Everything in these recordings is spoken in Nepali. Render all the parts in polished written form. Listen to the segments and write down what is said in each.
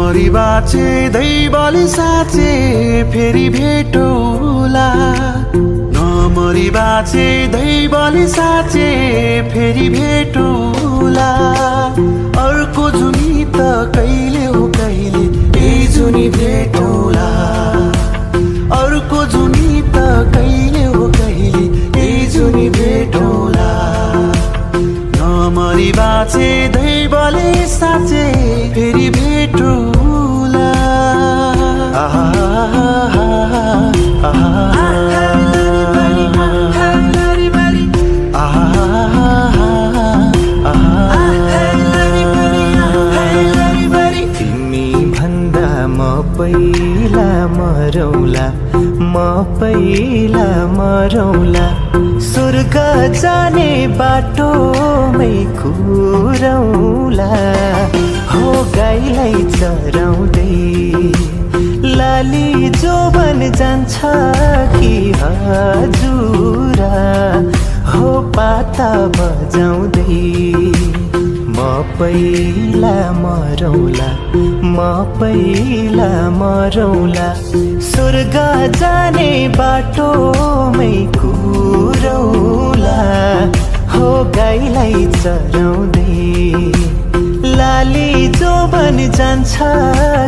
नमरी बाँचे दैवले साँचे फेरि भेटौला। नमरी बाँचे दैवले साँचे फेरि भेटौला। अर्को जुनी त कहिले हो कहिले यही जुनी भेटौला। अर्को जुनी त कहिले हो कहिले यही जुनी भेटौला। नमरी बाँचे दैवले साँचे फेरि भेटौला। तिमी भन्दा म पहिला मरौला, म पहिला मरौला। स्वर्ग जाने बाटोमै कुरौला। हो गाईलाई चराउँदै लाली जोबन जान्छ कि हजुरा। हो पाता बजाउँदै म पहिला मरौला, म पहिला मरौला। स्वर्ग जाने बाटोमै कुरौला। हो गाईलाई चराउँदै लाली जोबन जान्छ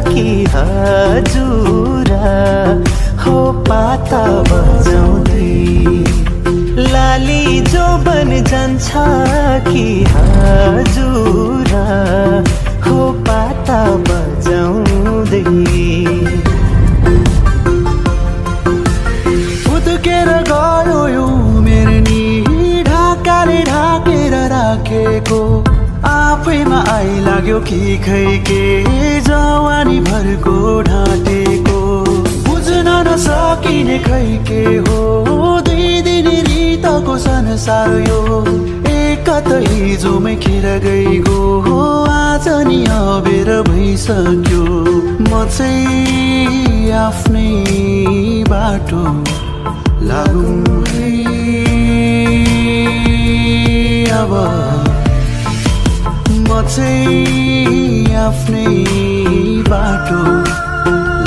कि हजुरा। हो पाता बजाउँदै लाली जोबन जान्छ कि हजुरा। हो पाता बजाउँदै उद्केर गयो यो मेरो नि ढाकाले ढाकेर राखेको। आफैमा आइलाग्यो कि खै के जवानी भरको ढाँटेको। बुझ्न नसकिने खै के हो दुई दिन रितको संसार यो। एकत हिजोमै खेर गइगो हो आज नि अबेर भइसक्यो। म चाहिँ आफ्नै बाटो लागौँ है अब। म चाहिँ आफ्नै बाटो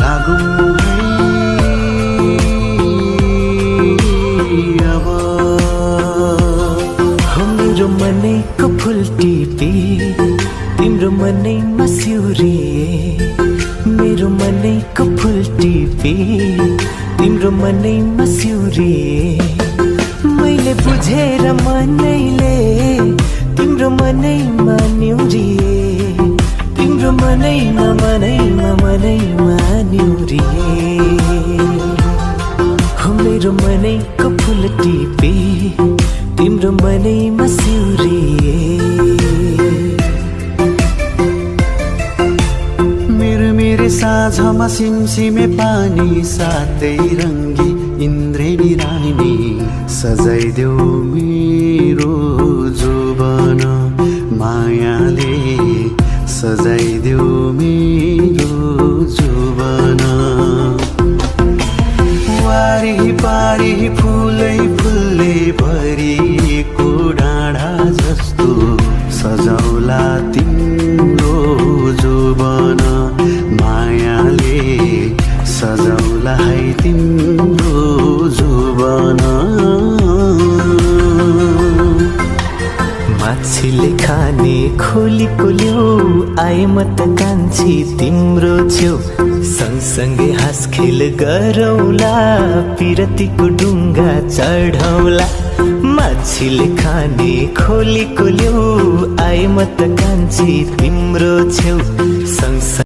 लागौँ है अब। हाम्रो मनैको फुल टिपी तिम्रो मनैमा सिउरिए। मेरो मनैको फुल टिपी तिम्रो मनैमा सिउरिए। मैले बुझेर मनैले तिम्रो मनैमा निउरिए। तिम्रो मनैमा मनैमा मनैमा निउरिए। हो मेरो मनैको फुल टिपी तिम्रो मनैमा सिउरिए। मेरो साँझमा सिमसिमे पानी सातै रङ्गी इन्द्रेणी रानी। सजाइदेऊ मेरो जोबन मायाले सजाइदेऊ मेरो जोबन। वारी पारी फुलै फुलले भरिएको डाँडा जस्तो सजाउला तिम्रो जोबन मायाले सजाउला है तिम्रो जोबन। माछीले खाने खोलीको ल्याउ आए म त कान्छी तिम्रो छेउ। सँगसँगै हाँसखेल गरौला पिरतीको डुङ्गा चढौला। माछीले खाने खोलीको ल्याउ आए म त कान्छी तिम्रो छेउ।